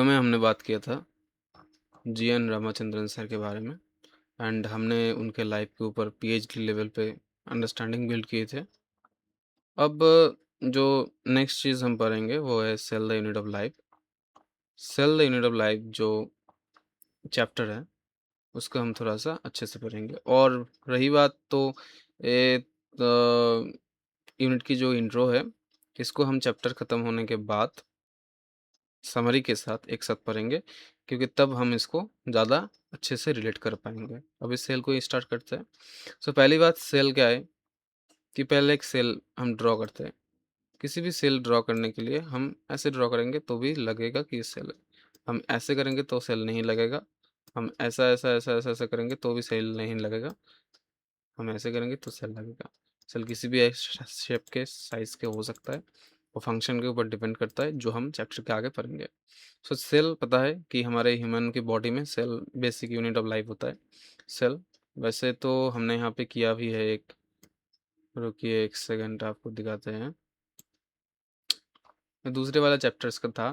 में हमने बात किया था जी.एन. रामाचंद्रन सर के बारे में एंड हमने उनके लाइफ के ऊपर पीएचडी लेवल पे अंडरस्टैंडिंग बिल्ड किए थे। अब जो नेक्स्ट चीज़ हम पढ़ेंगे वो है cell the unit of life. Cell the unit of life जो चैप्टर है उसको हम थोड़ा-सा अच्छे से पढ़ेंगे। और रही बात तो यूनिट की जो इंट्रो है, इसको हम चैप्टर ख़त्म होने के बाद समरी के साथ एक साथ पढ़ेंगे, क्योंकि तब हम इसको ज़्यादा अच्छे से रिलेट कर पाएंगे। अब इस सेल को स्टार्ट करते हैं। पहली बात, सेल क्या है कि पहले एक सेल हम ड्रॉ करते हैं। किसी भी सेल ड्रॉ करने के लिए हम ऐसे ड्रॉ करेंगे तो भी लगेगा कि ये सेल है। हम ऐसे करेंगे तो सेल नहीं लगेगा। हम ऐसा करेंगे तो भी सेल नहीं लगेगा। हम ऐसे करेंगे तो सेल लगेगा। सेल किसी भी शेप के, साइज के हो सकता है। वो फंक्शन के ऊपर डिपेंड करता है, जो हम चैप्टर के आगे पढ़ेंगे। सेल पता है कि हमारे ह्यूमन की बॉडी में cell basic unit of life होता है। सेल वैसे तो हमने यहाँ पे किया भी है एक, रुकिए एक सेकंड आपको दिखाते हैं। दूसरे वाला चैप्टर्स का था,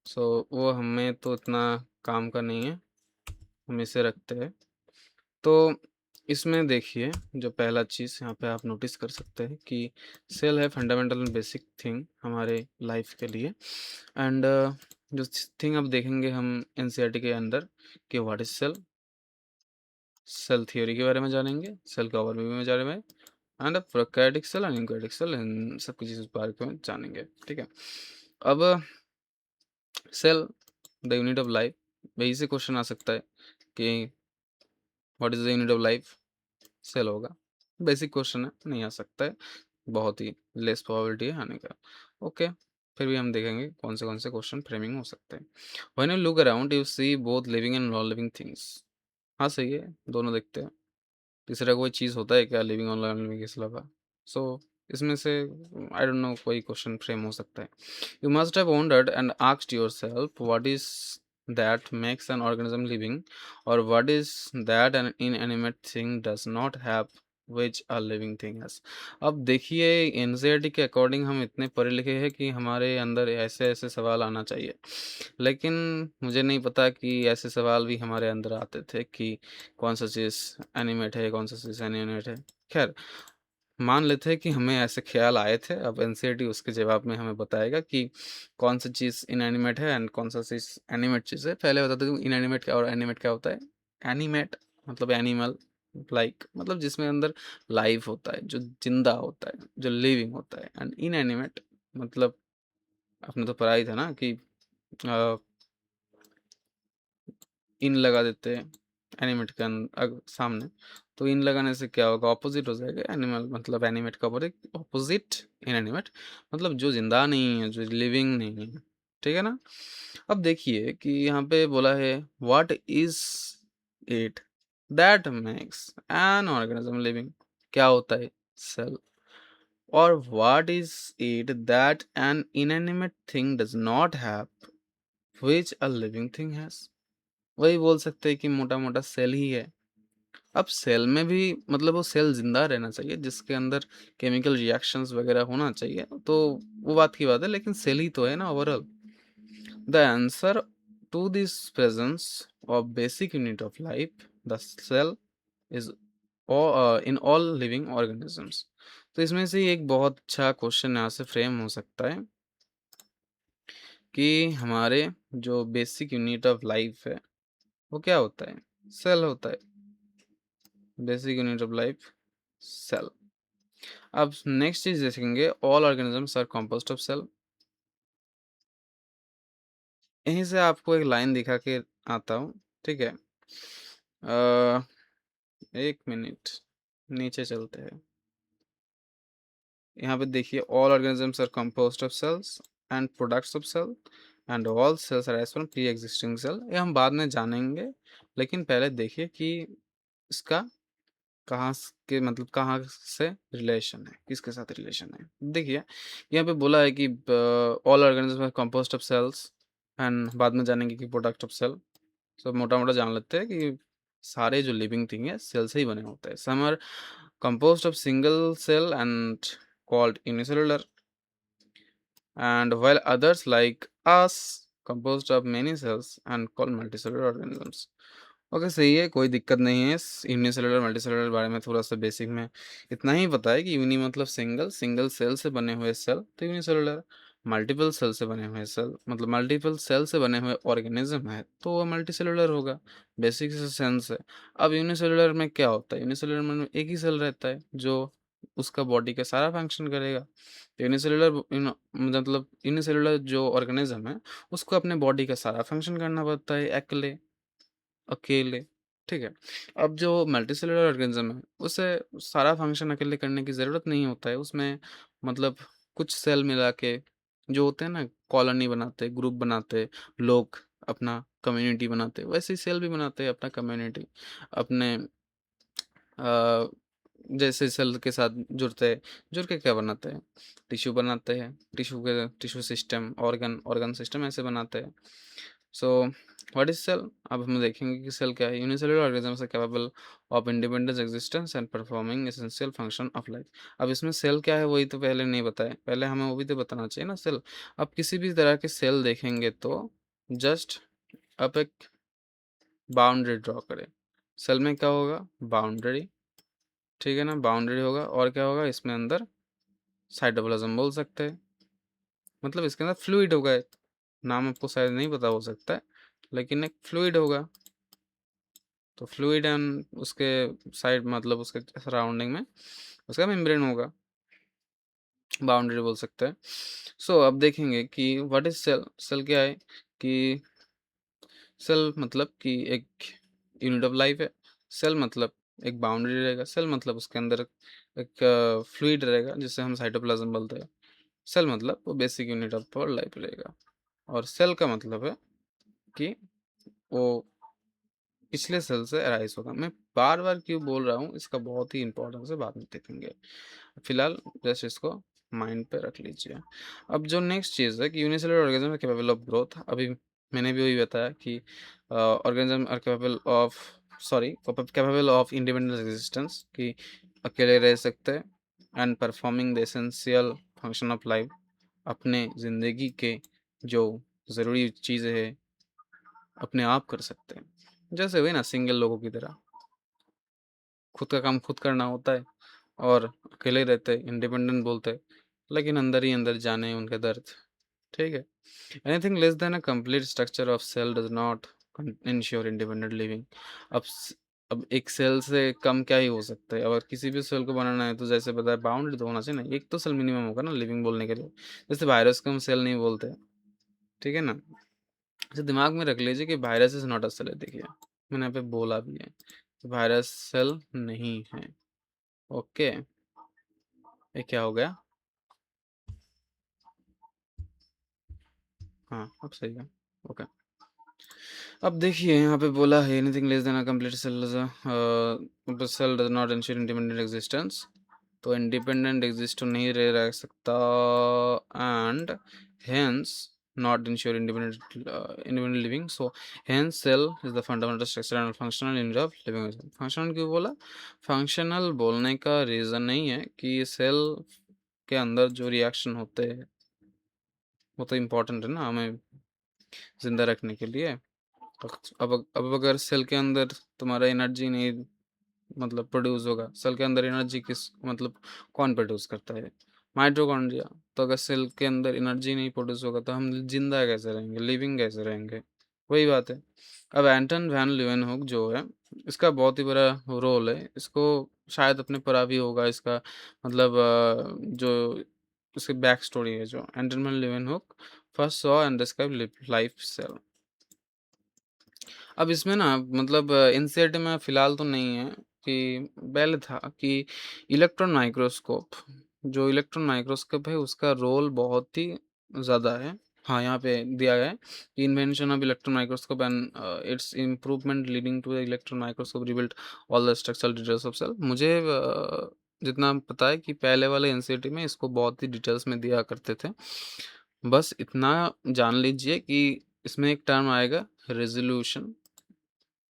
वो हमें तो इतना काम का नहीं है, हम इसे रखते हैं। तो इसमें देखिए, जो पहला चीज़ यहाँ पे आप नोटिस कर सकते हैं कि सेल है फंडामेंटल एंड बेसिक थिंग हमारे लाइफ के लिए। एंड जो थिंग अब देखेंगे हम एनसीईआरटी के अंदर कि what is cell, cell theory के बारे में जानेंगे, सेल का ओवरव्यू में जाने में, and prokaryotic cell and eukaryotic cell, इन सब कुछ इस बारे में जानेंगे। ठीक है, अब cell the unit of life, वही से क्वेश्चन आ सकता है कि what is the unit of life, cell होगा। बेसिक क्वेश्चन है, नहीं आ सकता है, बहुत ही लेस प्रोबेबिलिटी है आने का। ओके, फिर भी हम देखेंगे कौन से क्वेश्चन फ्रेमिंग हो सकते हैं। When you look around you see both living and non living things. हाँ सही है, दोनों देखते हैं। तीसरा कोई चीज़ होता है क्या लिविंग और नॉन लिविंग के अलावा? इसमें से आई डोंट नो कोई क्वेश्चन फ्रेम हो सकता है। You must have wondered and asked yourself what is that makes an organism living, or what is that an inanimate thing does not have which a living thing has। अब देखिए, NCERT के according हम इतने पढ़े लिखे हैं कि हमारे अंदर ऐसे ऐसे सवाल आना चाहिए, लेकिन मुझे नहीं पता कि ऐसे सवाल भी हमारे अंदर आते थे कि कौन सा चीज़ एनिमेट है, कौन सा चीज़ एनिमेट है। खैर, मान लेते हैं कि हमें ऐसे ख्याल आए थे। अब एनसीईआरटी उसके जवाब में हमें बताएगा कि कौन सा चीज़ इनएनिमेट है एंड कौन सा चीज़ एनिमेट चीज़ है। पहले बता दूँ इनएनिमेट क्या और एनिमेट क्या होता है। एनिमेट मतलब एनिमल, मतलब जिसमें अंदर लाइफ होता है, जो जिंदा होता है, जो लिविंग होता है। एंड इनएनिमेट मतलब आपने तो पढ़ा ही था ना कि इन लगा देते हैं एनिमेट के सामने, तो इन लगाने से क्या होगा, ऑपोजिट हो जाएगा। एनिमल मतलब एनिमेट का ऑपोजिट इनएनिमेट, मतलब जो जिंदा नहीं है, जो लिविंग नहीं है। ठीक है ना। अब देखिए कि यहाँ पे बोला है what is it that makes an organism living, क्या होता है, सेल। और what is it that an inanimate thing does not have which a living thing has. वही बोल सकते हैं कि मोटा मोटा सेल ही है। अब सेल में भी मतलब वो सेल जिंदा रहना चाहिए, जिसके अंदर केमिकल रिएक्शंस वगैरह होना चाहिए, तो वो बात की बात है, लेकिन सेल ही तो है ना overall. The answer to this presence of basic unit of life the cell is in all living organisms. तो इसमें से एक बहुत अच्छा क्वेश्चन यहाँ से फ्रेम हो सकता है कि हमारे जो बेसिक यूनिट ऑफ लाइफ है वो क्या होता है, सेल होता है। Basic unit of life cell. अब नेक्स्ट चीज देखेंगे, all organisms are composed of cell. यहीं से आपको एक लाइन दिखा के आता हूँ, ठीक है। एक मिनट नीचे चलते हैं। यहाँ पे देखिए, all organisms are composed of cells and products of cell and all cells arise from pre existing cell. ये हम बाद में जानेंगे, लेकिन पहले देखिए कि इसका के मतलब कहाँ से रिलेशन है, किसके साथ रिलेशन है। देखिए यहाँ पे बोला है कि all organism are composed of cells and बाद में जानेंगे कि प्रोडक्ट ऑफ सेल। सब मोटा मोटा जान लेते हैं कि सारे जो लिविंग थिंग है सेल से ही बने होते हैं। Some are composed of single cell and called unicellular, and while others like us composed of many cells and called multicellular organisms. Okay, सही है, कोई दिक्कत नहीं है। यूनिसेलुलर मल्टीसेलुलर बारे में थोड़ा सा बेसिक में इतना ही पता है कि यूनि मतलब सिंगल, सिंगल सेल से बने हुए सेल तो यूनिसेलुलर, मल्टीपल सेल से बने हुए सेल मतलब मल्टीपल सेल से बने हुए ऑर्गेनिज्म है तो वो मल्टीसेलुलर होगा। बेसिक सेंस है। अब यूनिसेलुलर में क्या होता है? यूनिसेलुलर में एक ही सेल रहता है जो उसका बॉडी का सारा फंक्शन करेगा। यूनिसेलुलर मतलब यूनिसेलुलर जो ऑर्गेनिज्म है उसको अपने बॉडी का सारा फंक्शन करना पड़ता है अकेले अकेले। ठीक है। अब जो मल्टीसेलुलर ऑर्गेनिज्म है उसे सारा फंक्शन अकेले करने की ज़रूरत नहीं होता है। उसमें मतलब कुछ सेल मिला के जो होते हैं ना, कॉलोनी बनाते, ग्रुप बनाते, लोग अपना कम्युनिटी बनाते, वैसे ही सेल भी बनाते हैं अपना कम्युनिटी। अपने अ, जैसे सेल के साथ जुड़ते हैं, जुड़ के क्या बनाते हैं? टिश्यू बनाते हैं। टिश्यू सिस्टम, ऑर्गन सिस्टम ऐसे बनाते हैं। So what is cell? अब हम देखेंगे कि सेल क्या है। Unicellular organisms are capable of independent existence and performing essential function of life. अब इसमें सेल क्या है वही तो पहले नहीं बताया, पहले हमें वो भी तो बताना चाहिए ना सेल। अब किसी भी तरह के सेल देखेंगे तो जस्ट आप एक बाउंड्री ड्रॉ करें। सेल में क्या होगा? बाउंड्री। ठीक है ना, बाउंड्री होगा और क्या होगा इसमें अंदर? साइटोप्लाज्म बोल सकते हैं। मतलब इसके अंदर फ्लूइड होगा एक। नाम आपको शायद नहीं पता हो सकता है, लेकिन एक फ्लूइड होगा। तो फ्लूइड एंड उसके साइड मतलब उसके सराउंडिंग में उसका मेम्ब्रेन होगा, बाउंड्री बोल सकते हैं। सो अब देखेंगे कि व्हाट इज सेल। सेल क्या है कि सेल मतलब कि एक यूनिट ऑफ लाइफ है। सेल मतलब एक बाउंड्री रहेगा। सेल मतलब उसके अंदर एक फ्लूइड रहेगा जिसे हम साइटोप्लाज्म बोलते हैं। सेल मतलब वो बेसिक यूनिट ऑफ लाइफ रहेगा। और सेल का मतलब है कि वो पिछले सेल से अराइज होगा। मैं बार बार क्यों बोल रहा हूँ इसका बहुत ही इंपॉर्टेंस है, बाद में देखेंगे। फिलहाल जस्ट इसको माइंड पे रख लीजिए। अब जो नेक्स्ट चीज़ है कि यूनिसेलुलर ऑर्गेनिज्म है कैपेबल ऑफ ग्रोथ। अभी मैंने भी वही बताया कि organism are capable of capable of independent existence, कि अकेले रह सकते हैं and performing the essential function of life, अपने ज़िंदगी के जो ज़रूरी चीज़ें हैं अपने आप कर सकते हैं। जैसे वही ना सिंगल लोगों की तरह खुद का काम खुद करना होता है और अकेले रहते हैं, इंडिपेंडेंट बोलते हैं, लेकिन अंदर ही अंदर जाने उनके दर्द। ठीक है। Anything less than a complete structure of cell does not ensure independent living. अब अब एक सेल से कम क्या ही हो सकता है? अगर किसी भी सेल को बनाना है तो जैसे बताया बाउंड्री तो होना चाहिए ना, एक तो सेल मिनिमम होगा ना लिविंग बोलने के लिए। जैसे वायरस को हम सेल नहीं बोलते। ठीक है ना। अच्छा, दिमाग में रख लीजिए कि virus is not a cell. देखिए मैंने यहाँ पे बोला भी है कि वायरस सेल नहीं है। ओके, ये क्या हो गया? हाँ अब सही है। ओके। अब देखिए यहाँ पे बोला है anything less than a complete cell cell does not ensure independent existence. तो इंडिपेंडेंट एग्जिस्ट नहीं रह सकता and hence not ensure independent living. So hence cell is the fundamental structure and functional unit of living organism. Functional क्यों बोला? Functional बोलने का reason नहीं है कि सेल के अंदर जो रिएक्शन होते हैं वो तो इम्पोर्टेंट है ना हमें ज़िंदा रखने के लिए। अब अगर सेल के अंदर तुम्हारा एनर्जी नहीं मतलब प्रोड्यूस होगा, सेल के अंदर एनर्जी किस मतलब कौन प्रोड्यूस करता है? माइटोकॉन्ड्रिया। तो अगर सेल के अंदर एनर्जी नहीं प्रोड्यूस होगा तो हम जिंदा कैसे रहेंगे, लिविंग कैसे रहेंगे? वही बात है। अब एंटन वैन ल्यूवेनहुक जो है इसका बहुत ही बड़ा रोल है। इसको शायद अपने पढ़ा भी होगा इसका मतलब जो इसकी बैक स्टोरी है। जो Anton van Leeuwenhoek first saw and describe life cell. अब इसमें ना मतलब एनसीईआरटी में फ़िलहाल तो नहीं है, कि पहले था कि इलेक्ट्रॉन माइक्रोस्कोप, जो इलेक्ट्रॉन माइक्रोस्कोप है उसका रोल बहुत ही ज़्यादा है। हाँ, यहाँ पे दिया गया है कि invention of electron microscope and its improvement leading to the electron microscope revealed all the structural details of cell. मुझे जितना पता है कि पहले वाले एनसीईआरटी में इसको बहुत ही डिटेल्स में दिया करते थे। बस इतना जान लीजिए कि इसमें एक टर्म आएगा रेज़ोल्यूशन।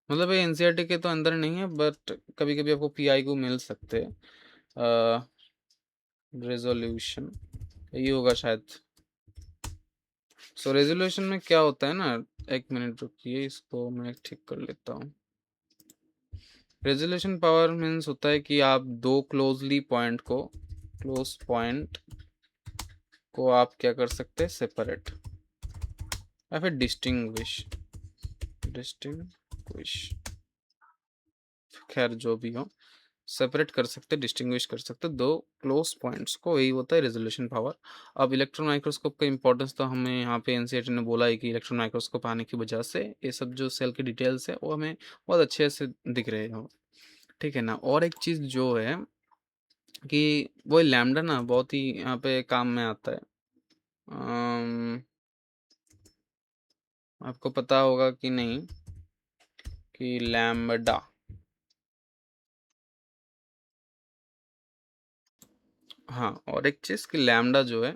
मतलब ये एनसीईआरटी के तो अंदर नहीं है बट कभी-कभी आपको पीआई को मिल सकते हैं। रेज़ोल्यूशन यही होगा शायद। सो रेजोल्यूशन में क्या होता है ना, एक मिनट रुकिए, इसको मैं ठीक कर लेता हूँ। रेजोल्यूशन पावर मीन्स होता है कि आप दो क्लोज पॉइंट को आप क्या कर सकते हैं, सेपरेट या फिर डिस्टिंग्विश, खैर जो भी हो, सेपरेट कर सकते, डिस्टिंग्विश कर सकते दो क्लोज पॉइंट्स को, यही होता है रेजोल्यूशन पावर। अब इलेक्ट्रॉन माइक्रोस्कोप का इंपॉर्टेंस तो हमें यहाँ पे एनसीईआरटी ने बोला है कि इलेक्ट्रॉन माइक्रोस्कोप आने की वजह से ये सब जो सेल की डिटेल्स है वो हमें बहुत अच्छे से दिख रहे हो, ठीक है ना। और एक चीज़ जो है कि वो लैम्डा ना बहुत ही यहाँ पे काम में आता है। आपको पता होगा कि नहीं कि लैम्बडा, हाँ, और एक चीज़ कि लैम्डा जो है,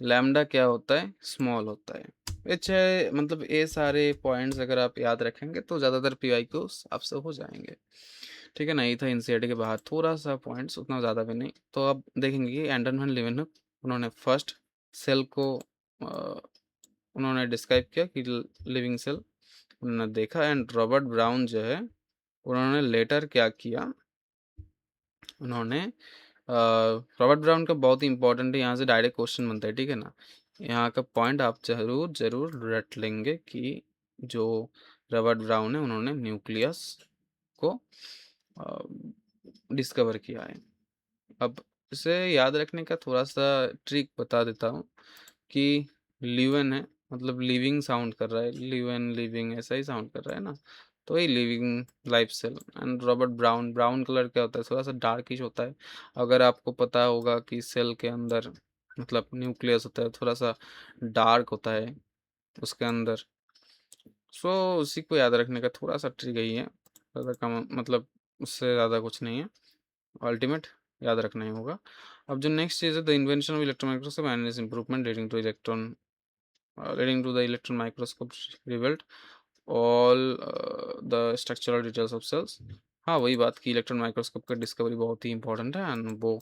लैम्डा क्या होता है, स्मॉल होता है। अच्छा, मतलब ये सारे पॉइंट्स अगर आप याद रखेंगे तो ज़्यादातर पीवाईक्यूज आपसे हो जाएंगे, ठीक है ना। ये था एनसीईआरटी के बाहर थोड़ा सा पॉइंट्स, उतना ज़्यादा भी नहीं। तो अब देखेंगे कि एंडरसन वैन लीeuwenhoek उन्होंने फर्स्ट सेल को उन्होंने डिस्क्राइब किया कि लिविंग सेल उन्होंने देखा, एंड रॉबर्ट ब्राउन जो है उन्होंने लेटर क्या किया, उन्होंने रॉबर्ट ब्राउन का बहुत ही इंपॉर्टेंट है, यहाँ से डायरेक्ट क्वेश्चन बनता है, ठीक है ना। यहाँ का पॉइंट आप जरूर जरूर रट लेंगे कि जो रॉबर्ट ब्राउन है उन्होंने न्यूक्लियस को डिस्कवर किया है। अब इसे याद रखने का थोड़ा सा ट्रिक बता देता हूँ कि लिवन है, मतलब लिविंग साउंड कर रहा है, लिवन लिविंग ऐसा ही साउंड कर रहा है ना, तो ये living life cell. And Robert Brown, brown colour क्या होता है, थोड़ा सा डार्किश होता है। अगर आपको पता होगा कि सेल के अंदर मतलब न्यूक्लियस होता है थोड़ा सा डार्क होता है उसके अंदर, सो उसी को याद रखने का थोड़ा सा ट्रिक ही है, ज़्यादा कम मतलब उससे ज़्यादा कुछ नहीं है, अल्टीमेट याद रखना ही होगा। अब जो नेक्स्ट चीज़ है, the invention of electron microscope and is improvement leading to the electron microscope revealed all the structural details of cells। हाँ, वही बात की इलेक्ट्रॉन माइक्रोस्कोप का डिस्कवरी बहुत ही इंपॉर्टेंट है, एंड वो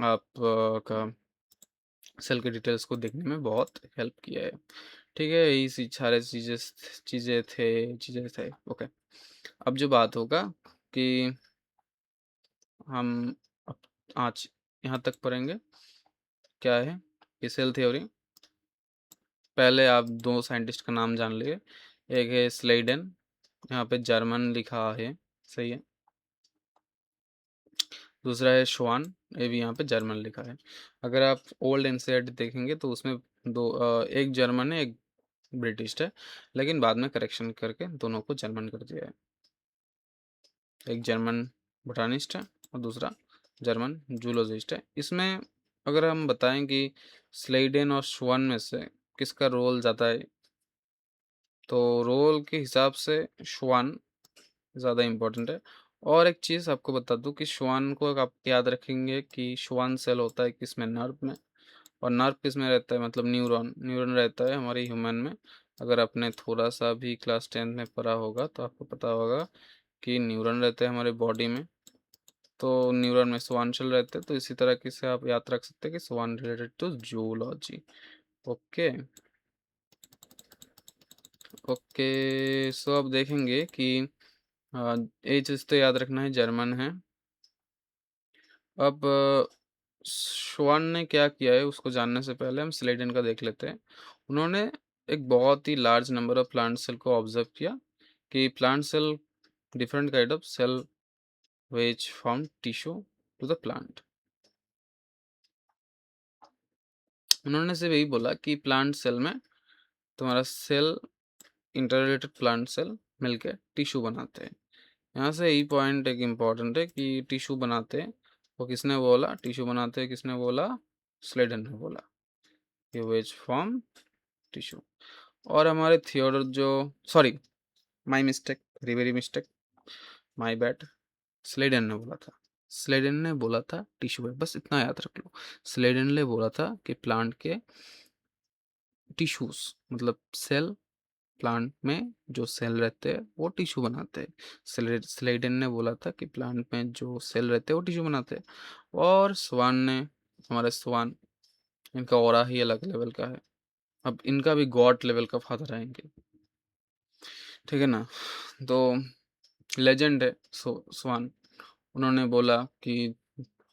आप का सेल के डिटेल्स को देखने में बहुत हेल्प किया है, ठीक है। यही सारे चीज़ें थे ओके। अब जो बात होगा कि हम अब आज यहाँ तक पढ़ेंगे, क्या है ये सेल थ्योरी। पहले आप दो साइंटिस्ट का नाम जान लिए, एक है स्लेडन, यहाँ पे जर्मन लिखा है, सही है। दूसरा है श्वान, ये भी यहाँ पे जर्मन लिखा है। अगर आप ओल्ड एनसीईआरटी देखेंगे तो उसमें एक जर्मन है, एक ब्रिटिश है, लेकिन बाद में करेक्शन करके दोनों को जर्मन कर दिया है। एक जर्मन बोटानिस्ट है और दूसरा जर्मन जूलॉजिस्ट है। इसमें अगर हम बताएं कि स्लेडन और श्वान में से किसका रोल ज़्यादा है, तो रोल के हिसाब से श्वान ज़्यादा इम्पोर्टेंट है। और एक चीज़ आपको बता दूं कि श्वान को आप याद रखेंगे कि श्वान सेल होता है किसमें, नर्व में, और नर्व किस में रहता है, मतलब न्यूरॉन, न्यूरॉन रहता है हमारे ह्यूमन में। अगर आपने थोड़ा सा भी क्लास 10 में पढ़ा होगा तो आपको पता होगा कि न्यूरॉन रहते हैं हमारे बॉडी में, तो न्यूरॉन में श्वान सेल रहते हैं। तो इसी तरह की से आप याद रख सकते हैं कि Schwann related to zoology. Okay okay, so अब देखेंगे कि ये चीज़ तो याद रखना है, जर्मन है। अब श्वान ने क्या किया है उसको जानने से पहले हम स्लेडन का देख लेते हैं। उन्होंने एक बहुत ही large number of plant cell को ऑब्जर्व किया कि plant cell different kind of cell which form tissue to the plant. उन्होंने सिर्फ यही बोला कि प्लांट सेल में तुम्हारा सेल, इंटररिलेटेड प्लांट सेल मिलके टिश्यू बनाते हैं। यहाँ से यही पॉइंट एक इम्पॉर्टेंट है कि टिश्यू बनाते हैं, वो किसने बोला टिश्यू बनाते हैं, किसने बोला, स्लेडन ने बोला कि वेज फॉर्म टिश्यू। और हमारे थियोडर जो, sorry, my mistake, very very mistake, my bad, Schleiden ने बोला था, स्लेडन ने बोला था टिश्यू है, बस इतना याद रख लो। स्लेडन ने बोला था कि प्लांट के टिश्यूज मतलब सेल, प्लांट में जो सेल रहते हैं वो टिश्यू बनाते हैं। स्लेडन ने बोला था कि प्लांट में जो सेल रहते हैं वो टिश्यू बनाते हैं। और स्वान ने, हमारे स्वान, इनका ऑरा ही अलग लेवल का है। अब इनका भी गॉड लेवल का फादर आएँगे, ठीक है ना? तो लेजेंड है स्वान। उन्होंने बोला कि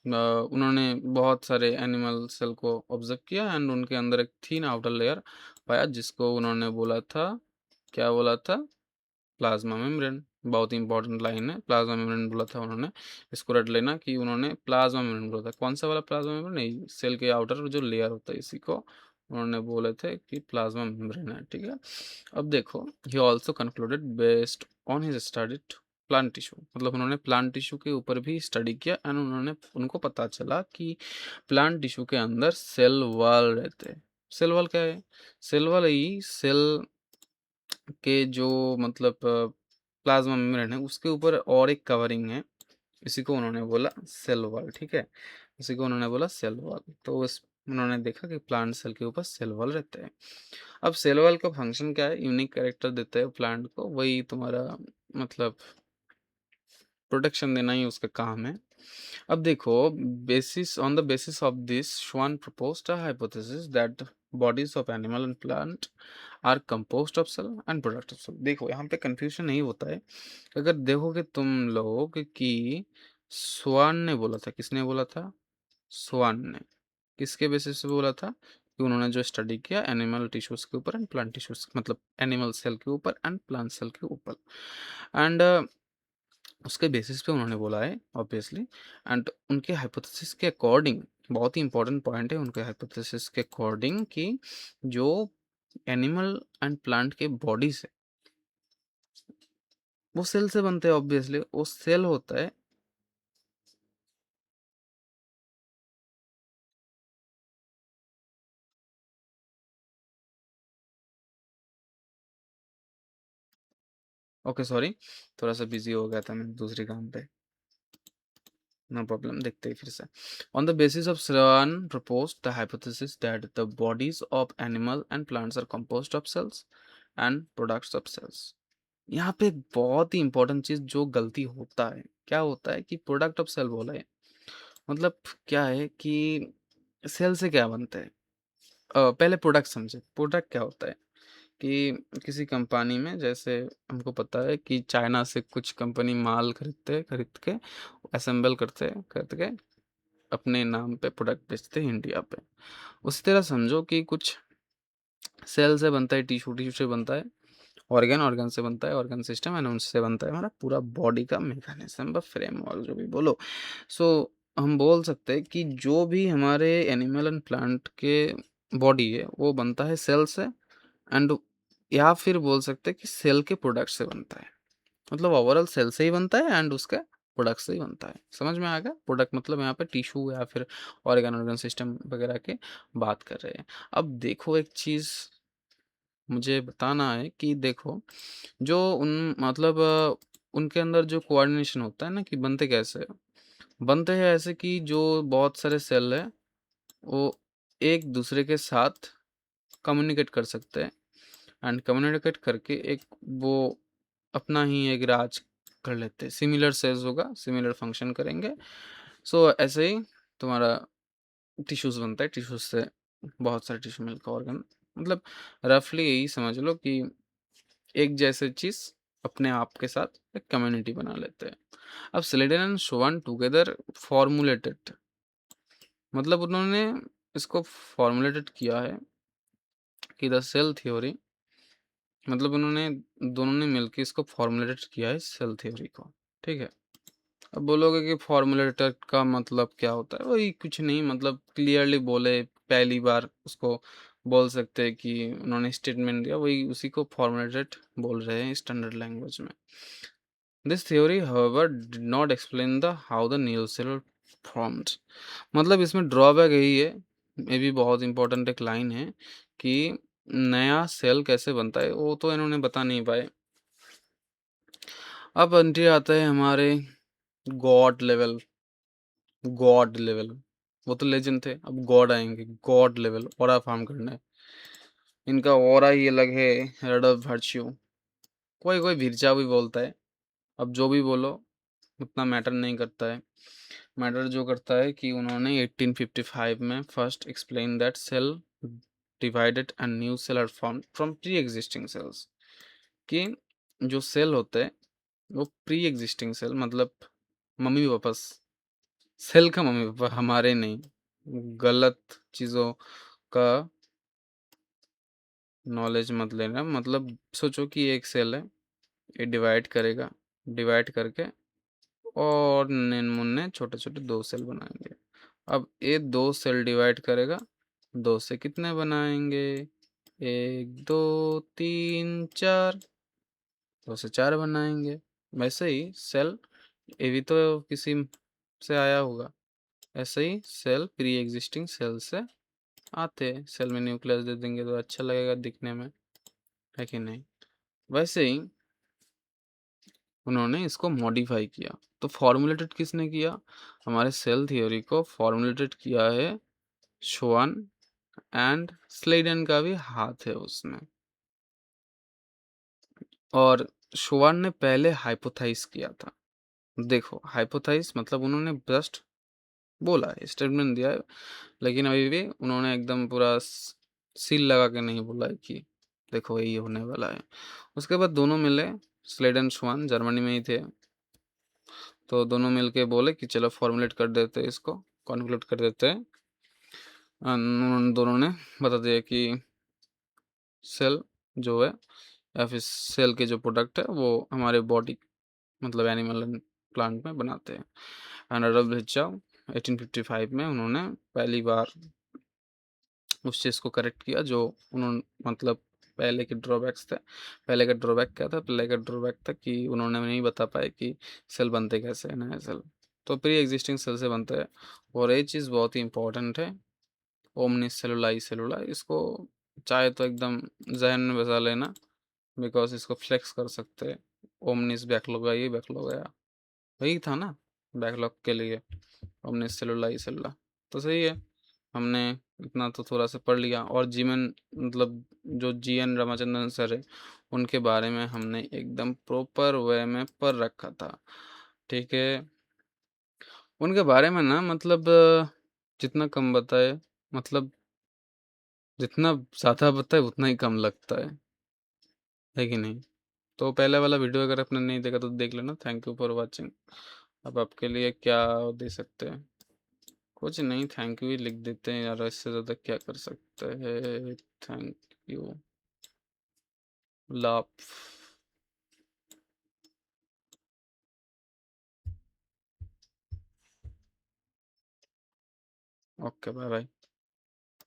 उन्होंने बहुत सारे एनिमल सेल को ऑब्जर्व किया एंड उनके अंदर एक थिन आउटर लेयर पाया जिसको उन्होंने बोला था, क्या बोला था? Plasma membrane. बहुत ही इंपॉर्टेंट लाइन है, प्लाज्मा मेम्ब्रेन बोला था उन्होंने। इसको रट लेना कि उन्होंने प्लाज्मा मेम्ब्रेन बोला था। कौन सा वाला प्लाज्मा मेम्ब्रेन? नहीं, सेल के आउटर जो लेयर होता है इसी को उन्होंने बोले थे कि प्लाज्मा मेम्ब्रेन है, ठीक है। अब देखो, he also concluded based on his studied plant tissue, मतलब उन्होंने प्लांट टिश्यू के ऊपर भी स्टडी किया एंड उनको पता चला कि प्लांट टिश्यू के अंदर सेल वॉल रहते हैं। सेल वॉल क्या है? सेल वॉल ही सेल के जो मतलब प्लाज्मा मेम्ब्रेन है उसके ऊपर और एक कवरिंग है, इसी को उन्होंने बोला सेल वॉल, ठीक है। इसी को उन्होंने बोला सेल वॉल। तो इस उन्होंने देखा कि प्लांट सेल के ऊपर सेल वॉल रहते हैं। अब सेल वॉल का फंक्शन क्या है? यूनिक कैरेक्टर देते हैं प्लांट को, वही तुम्हारा मतलब प्रोटेक्शन देना ही उसका काम है। अब देखो, basis on the basis of this Schwann proposed a hypothesis that bodies of animal and plant are composed of cell and product of cell. देखो यहाँ पे कंफ्यूजन नहीं होता है। अगर देखोगे तुम लोग कि स्वान ने बोला था, किसने बोला था? स्वान ने। किसके बेसिस पे बोला था? कि उन्होंने जो स्टडी किया एनिमल टिश्यूज के ऊपर एंड प्लांट टिश्यूज, मतलब एनिमल सेल के ऊपर एंड प्लांट सेल के ऊपर, एंड उसके बेसिस पे उन्होंने बोला है ऑब्वियसली। एंड उनके हाइपोथेसिस के अकॉर्डिंग, बहुत ही इंपॉर्टेंट पॉइंट है उनके हाइपोथेसिस के अकॉर्डिंग, कि जो एनिमल एंड प्लांट के बॉडीज है वो सेल से बनते हैं, ऑब्वियसली वो सेल होता है। ओके सॉरी, थोड़ा सा बिजी हो गया था मैं दूसरे काम पे। नो प्रॉब्लम, देखते ही फिर से। On the basis of Swan proposed the hypothesis that the bodies of animal and plants are composed of cells and products of cells। यहाँ पे एक बहुत ही इंपॉर्टेंट चीज जो गलती होता है, क्या होता है कि प्रोडक्ट ऑफ सेल बोला है। मतलब क्या है कि सेल से क्या बनता है? पहले प्रोडक्ट समझे, प्रोडक्ट क्या होता है कि किसी कंपनी में, जैसे हमको पता है कि चाइना से कुछ कंपनी माल खरीदते हैं, खरीद के असेंबल करते हैं, खरीद के अपने नाम पे प्रोडक्ट बेचते हैं इंडिया पे। उसी तरह समझो कि कुछ सेल से बनता है, टिश्यू टिश्यू से बनता है ऑर्गन, ऑर्गन से बनता है ऑर्गन सिस्टम, एंड उससे बनता है हमारा पूरा बॉडी का मैकेनिज्म व फ्रेमवर्क, जो भी बोलो। सो हम बोल सकते हैं कि जो भी हमारे एनिमल एंड प्लांट के बॉडी है वो बनता है सेल से, एंड या फिर बोल सकते हैं कि सेल के प्रोडक्ट से बनता है। मतलब ओवरऑल सेल से ही बनता है एंड उसका प्रोडक्ट से ही बनता है। समझ में आ गया? प्रोडक्ट मतलब यहाँ पे टिश्यू या फिर ऑर्गन, ऑर्गन सिस्टम वगैरह के बात कर रहे हैं। अब देखो एक चीज़ मुझे बताना है कि देखो, जो उन मतलब उनके अंदर जो कोऑर्डिनेशन होता है ना, कि बनते कैसे हैं? बनते हैं ऐसे कि जो बहुत सारे सेल है वो एक दूसरे के साथ कम्युनिकेट कर सकते हैं, एंड कम्युनिकेट करके एक वो अपना ही एक राज कर लेते हैं। सिमिलर सेल्स होगा, सिमिलर फंक्शन करेंगे। सो ऐसे ही तुम्हारा टिश्यूज बनता है, टिश्यूज से बहुत सारे टिश्यू मिलकर ऑर्गन, मतलब रफली यही समझ लो कि एक जैसे चीज अपने आप के साथ एक कम्युनिटी बना लेते हैं। अब Schleiden and Sovan together formulated, मतलब उन्होंने इसको फॉर्मुलेटेड किया है कि द सेल थ्योरी, मतलब उन्होंने दोनों ने मिलकर इसको फॉर्मुलेटेड किया है सेल थ्योरी को, ठीक है। अब बोलोगे कि फॉर्मुलेटेड का मतलब क्या होता है? वही कुछ नहीं, मतलब क्लियरली बोले, पहली बार उसको बोल सकते हैं कि उन्होंने स्टेटमेंट दिया, वही उसी को फॉर्मुलेटेड बोल रहे हैं स्टैंडर्ड लैंग्वेज में। This theory however did not explain the how the new cell formed। मतलब इसमें ड्रॉबैक यही है, ये भी बहुत इंपॉर्टेंट एक लाइन है, कि नया सेल कैसे बनता है वो तो इन्होंने बता नहीं पाए। अब एंट्री आता है हमारे गॉड लेवल। गॉड लेवल, वो तो लेजेंड थे, अब गॉड आएंगे। गॉड लेवल ऑरा फॉर्म करना है, इनका ऑरा ही अलग है, रेड ऑफ वर्च्यू। कोई कोई भिरचा भी बोलता है, अब जो भी बोलो उतना मैटर नहीं करता है। मैटर जो करता है कि उन्होंने 1855 में first explain that cell divided and new cell are formed from pre-existing cells। कि जो सेल होते हैं वो प्री एग्जिस्टिंग सेल, मतलब मम्मी पापा सेल का मम्मी पापा, हमारे नहीं, गलत चीज़ों का नॉलेज मत लेना। मतलब सोचो कि एक सेल है, ये डिवाइड करेगा, डिवाइड करके और मुन्ने छोटे छोटे 2 सेल बनाएंगे। अब ये 2 सेल डिवाइड करेगा, 2 से कितने बनाएंगे? 1 2 3 4, 2 से 4 बनाएंगे। वैसे ही सेल, ये भी तो किसी से आया होगा, ऐसे ही सेल प्री एग्जिस्टिंग सेल से आते हैं। सेल में न्यूक्लियस दे देंगे तो अच्छा लगेगा दिखने में, है कि नहीं? वैसे ही उन्होंने इसको मॉडिफाई किया। तो फॉर्मुलेटेड किसने किया? हमारे सेल थ्योरी को फॉर्मुलेटेड किया है श्वान, एंड स्लेडन का भी हाथ है उसमें। और श्वान ने पहले हाइपोथाइस किया था। देखो हाइपोथाइस मतलब उन्होंने जस्ट बोला है, स्टेटमेंट दिया है, लेकिन अभी भी उन्होंने एकदम पूरा सील लगा के नहीं बोला है कि देखो यही होने वाला है। उसके बाद दोनों मिले, स्लेडन श्वान जर्मनी में ही थे, तो दोनों मिलके बोले कि चलो फॉर्मुलेट कर देते हैं, इसको कॉन्क्लूड कर देते हैं। उन दोनों ने बता दिया कि सेल जो है या फिर सेल के जो प्रोडक्ट है वो हमारे बॉडी मतलब एनिमल एंड प्लांट में बनाते हैं। एंड डब्ल्यू 1855 में उन्होंने पहली बार उस चीज़ को करेक्ट किया जो उन्होंने मतलब पहले के ड्रॉबैक्स थे। पहले का ड्रॉबैक क्या था? पहले का ड्रॉबैक था कि उन्होंने नहीं बता पाए कि सेल बनते कैसे हैं, नए सेल तो प्री एग्जिस्टिंग सेल से बनते हैं। और ये चीज़ बहुत ही इंपॉर्टेंट है, ओमनिस सेलुलाई सेलुलाई, इसको चाहे तो एकदम जहन में बसा लेना, बिकॉज इसको फ्लेक्स कर सकते हैं। ओमनिस बैकलॉग है, ये बैकलॉग है, वही था ना बैकलॉग के लिए, ओमनिस सेलुलाई सेलुला। तो सही है, हमने इतना तो थोड़ा सा पढ़ लिया। और जीवन मतलब जो GN रामाचंद्रन सर है उनके बारे में हमने एकदम प्रॉपर वे में पढ़ रखा था, ठीक है। उनके बारे में ना मतलब जितना कम बताए, मतलब जितना ज़्यादा बताए उतना ही कम लगता है कि नहीं? तो पहले वाला वीडियो अगर आपने नहीं देखा तो देख लेना। Thank you for watching. अब आपके लिए क्या दे सकते हैं? कुछ नहीं, थैंक यू ही लिख देते हैं यार, इससे ज़्यादा क्या कर सकते हैं। Thank you, Labh. Okay, bye bye.